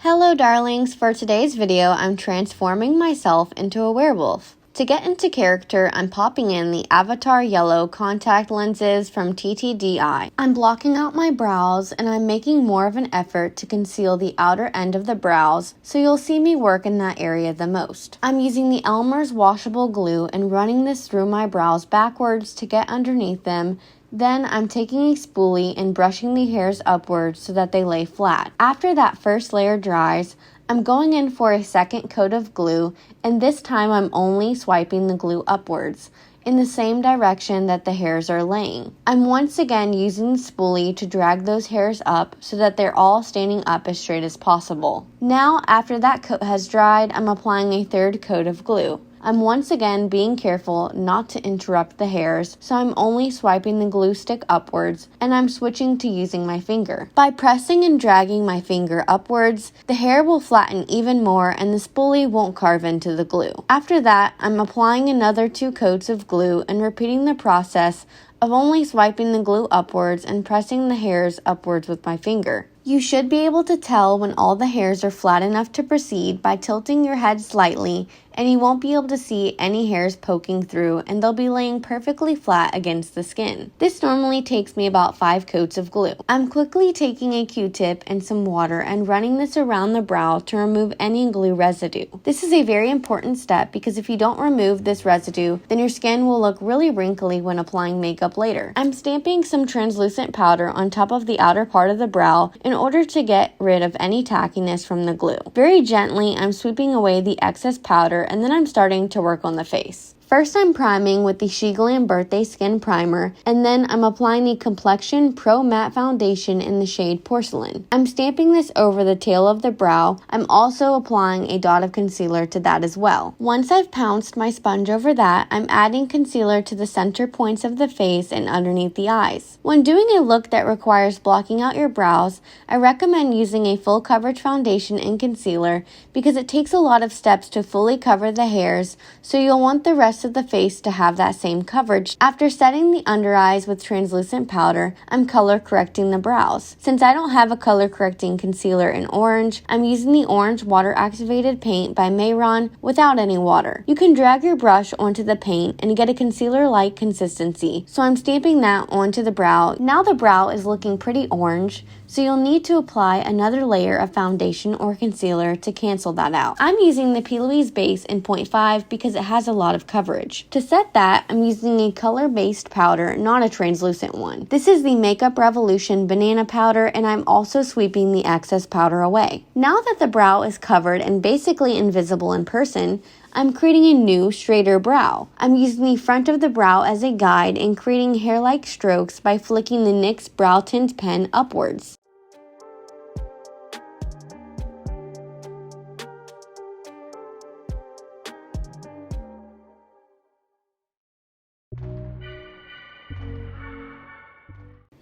Hello darlings, for today's video I'm transforming myself into a werewolf. To get into character, I'm popping in the Avatar Yellow contact lenses from Ttdeye. I'm blocking out my brows and I'm making more of an effort to conceal the outer end of the brows, so you'll see me work in that area the most. I'm using the Elmers washable glue and running this through my brows backwards to get underneath them. Then I'm taking a spoolie and brushing the hairs upwards so that they lay flat. After that first layer dries, I'm going in for a second coat of glue, and this time I'm only swiping the glue upwards, in the same direction that the hairs are laying. I'm once again using the spoolie to drag those hairs up so that they're all standing up as straight as possible. Now, after that coat has dried, I'm applying a third coat of glue. I'm once again being careful not to interrupt the hairs, so I'm only swiping the glue stick upwards, and I'm switching to using my finger. By pressing and dragging my finger upwards, the hair will flatten even more and the spoolie won't carve into the glue. After that, I'm applying another 2 coats of glue and repeating the process of only swiping the glue upwards and pressing the hairs upwards with my finger. You should be able to tell when all the hairs are flat enough to proceed by tilting your head slightly, and you won't be able to see any hairs poking through, and they'll be laying perfectly flat against the skin. This normally takes me about 5 coats of glue. I'm quickly taking a Q-tip and some water and running this around the brow to remove any glue residue. This is a very important step because if you don't remove this residue, then your skin will look really wrinkly when applying makeup later. I'm stamping some translucent powder on top of the outer part of the brow in order to get rid of any tackiness from the glue. Very gently, I'm sweeping away the excess powder, and then I'm starting to work on the face. First, I'm priming with the Sheglam Birthday Skin Primer, and then I'm applying the Complexion Pro Matte Foundation in the shade Porcelain. I'm stamping this over the tail of the brow. I'm also applying a dot of concealer to that as well. Once I've pounced my sponge over that, I'm adding concealer to the center points of the face and underneath the eyes. When doing a look that requires blocking out your brows, I recommend using a full coverage foundation and concealer because it takes a lot of steps to fully cover the hairs, so you'll want the rest of the face to have that same coverage. After setting the under eyes with translucent powder, I'm color correcting the brows. Since I don't have a color correcting concealer in orange, I'm using the orange water activated paint by Mehron without any water. You can drag your brush onto the paint and get a concealer-like consistency, so I'm stamping that onto the brow. Now the brow is looking pretty orange, so you'll need to apply another layer of foundation or concealer to cancel that out. I'm using the Plouise base in 0.5 because it has a lot of coverage. To set that, I'm using a color-based powder, not a translucent one. This is the Makeup Revolution banana powder, and I'm also sweeping the excess powder away. Now that the brow is covered and basically invisible in person, I'm creating a new, straighter brow. I'm using the front of the brow as a guide and creating hair-like strokes by flicking the NYX Brow Tint pen upwards.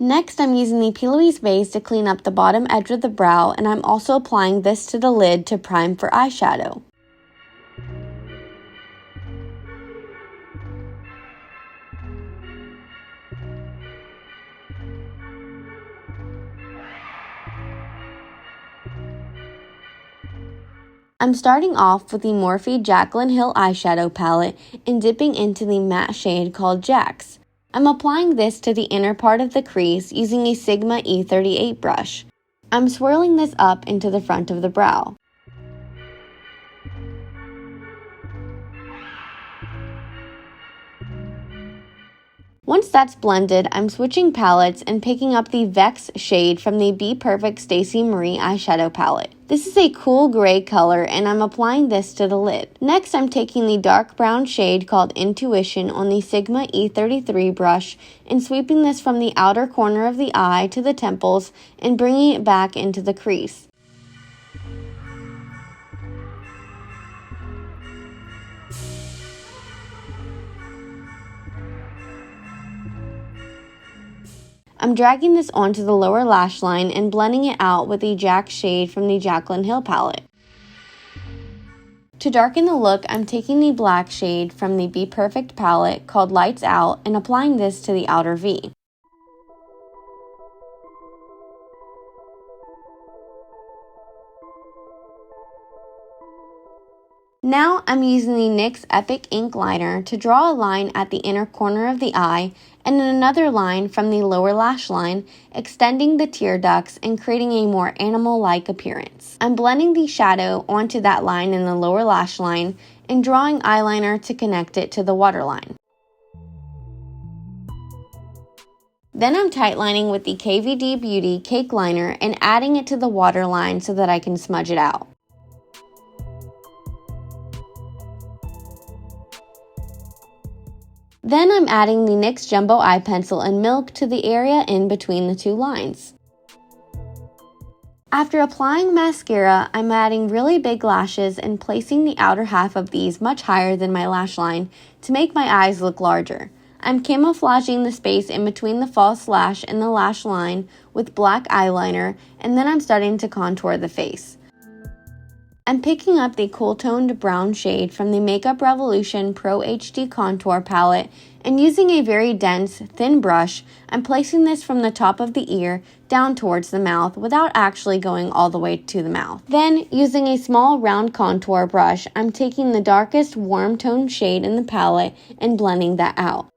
Next, I'm using the Plouise base to clean up the bottom edge of the brow, and I'm also applying this to the lid to prime for eyeshadow. I'm starting off with the Morphe Jaclyn Hill eyeshadow palette and dipping into the matte shade called Jacz. I'm applying this to the inner part of the crease using a Sigma E38 brush. I'm swirling this up into the front of the brow. Once that's blended, I'm switching palettes and picking up the Vex shade from the Be Perfect StaceyMarie eyeshadow palette. This is a cool gray color, and I'm applying this to the lid. Next, I'm taking the dark brown shade called Intuition on the Sigma E33 brush and sweeping this from the outer corner of the eye to the temples and bringing it back into the crease. I'm dragging this onto the lower lash line and blending it out with the Jacz shade from the Jaclyn Hill palette. To darken the look, I'm taking the black shade from the Be Perfect palette called Lights Out and applying this to the outer V. Now I'm using the NYX Epic Ink Liner to draw a line at the inner corner of the eye and another line from the lower lash line, extending the tear ducts and creating a more animal-like appearance. I'm blending the shadow onto that line in the lower lash line and drawing eyeliner to connect it to the waterline. Then I'm tightlining with the KVD Beauty Cake Liner and adding it to the waterline so that I can smudge it out. Then I'm adding the NYX Jumbo Eye Pencil and Milk to the area in between the two lines. After applying mascara, I'm adding really big lashes and placing the outer half of these much higher than my lash line to make my eyes look larger. I'm camouflaging the space in between the false lash and the lash line with black eyeliner, and then I'm starting to contour the face. I'm picking up the cool toned brown shade from the Makeup Revolution Pro HD Contour Palette and using a very dense, thin brush, I'm placing this from the top of the ear down towards the mouth without actually going all the way to the mouth. Then, using a small round contour brush, I'm taking the darkest warm toned shade in the palette and blending that out.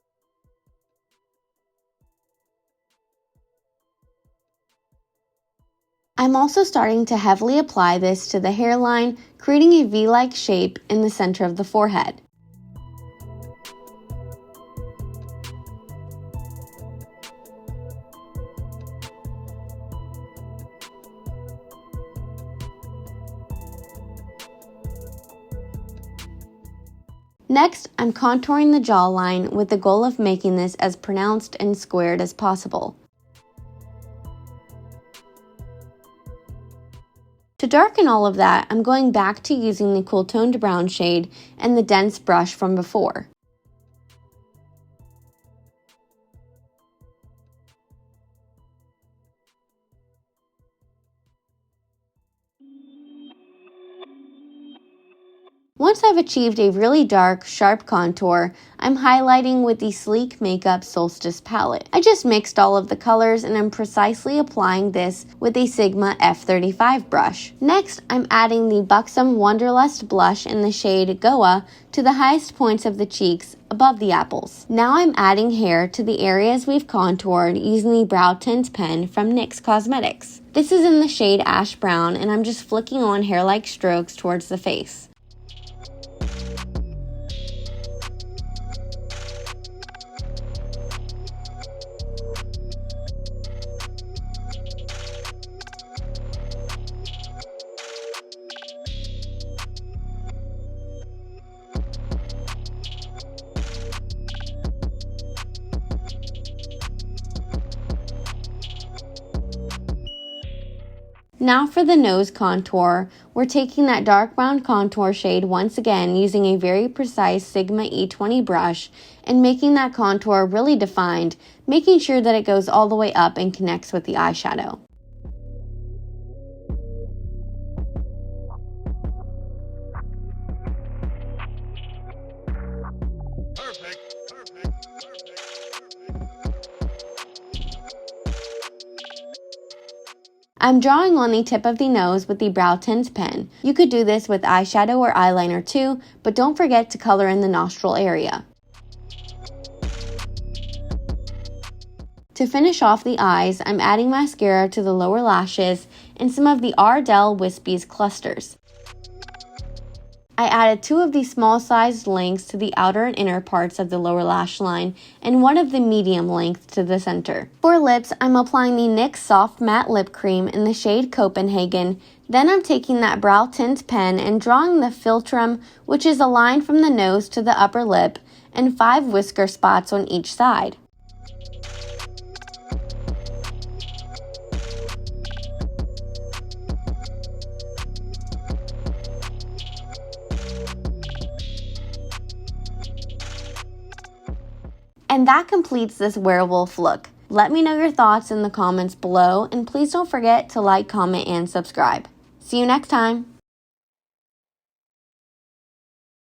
I'm also starting to heavily apply this to the hairline, creating a V-like shape in the center of the forehead. Next, I'm contouring the jawline with the goal of making this as pronounced and squared as possible. To darken all of that, I'm going back to using the cool toned brown shade and the dense brush from before. Once I've achieved a really dark, sharp contour, I'm highlighting with the Sleek Makeup Solstice palette. I just mixed all of the colors and I'm precisely applying this with a Sigma F35 brush. Next, I'm adding the Buxom Wanderlust blush in the shade Goa to the highest points of the cheeks above the apples. Now I'm adding hair to the areas we've contoured using the Brow Tint pen from NYX Cosmetics. This is in the shade Ash Brown and I'm just flicking on hair-like strokes towards the face. Now for the nose contour, we're taking that dark brown contour shade once again using a very precise Sigma E20 brush and making that contour really defined, making sure that it goes all the way up and connects with the eyeshadow. I'm drawing on the tip of the nose with the Brow Tint pen. You could do this with eyeshadow or eyeliner too, but don't forget to color in the nostril area. To finish off the eyes, I'm adding mascara to the lower lashes and some of the Ardell wispies clusters. I added 2 of the small-sized lengths to the outer and inner parts of the lower lash line and 1 of the medium length to the center. For lips, I'm applying the NYX Soft Matte Lip Cream in the shade Copenhagen. Then I'm taking that Brow Tint pen and drawing the philtrum, which is a line from the nose to the upper lip, and 5 whisker spots on each side. And that completes this werewolf look. Let me know your thoughts in the comments below, and please don't forget to like, comment, and subscribe. See you next time!